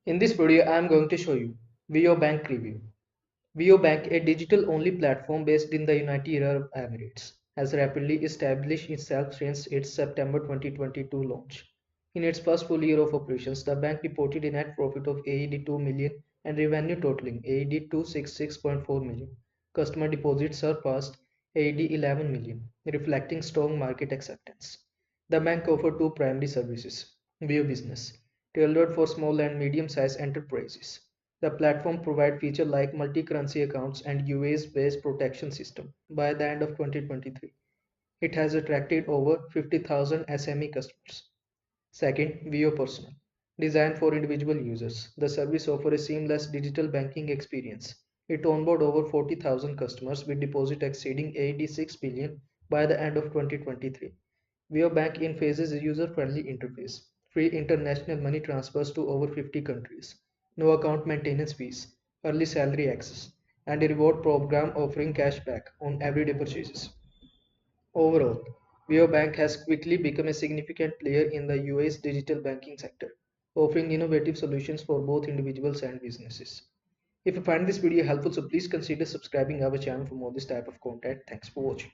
In this video, I am going to show you WIO Bank Review. WIO Bank, a digital-only platform based in the United Arab Emirates, has rapidly established itself since its September 2022 launch. In its first full year of operations, the bank reported a net profit of AED 2 million and revenue totaling AED 266.4 million. Customer deposits surpassed AED 11 million, reflecting strong market acceptance. The bank offered two primary services: WIO Business, tailored for small and medium-sized enterprises. The platform provides features like multi-currency accounts and UAE-based protection system. By the end of 2023, it has attracted over 50,000 SME customers. Second, WIO Personal, designed for individual users. The service offers a seamless digital banking experience. It onboarded over 40,000 customers with deposit exceeding 86 billion by the end of 2023. WIO Bank in phases a user-friendly interface, free international money transfers to over 50 countries, no account maintenance fees, early salary access, and a reward program offering cash back on everyday purchases. Overall, WIO Bank has quickly become a significant player in the UAE's digital banking sector, offering innovative solutions for both individuals and businesses. If you find this video helpful, so please consider subscribing our channel for more this type of content. Thanks for watching.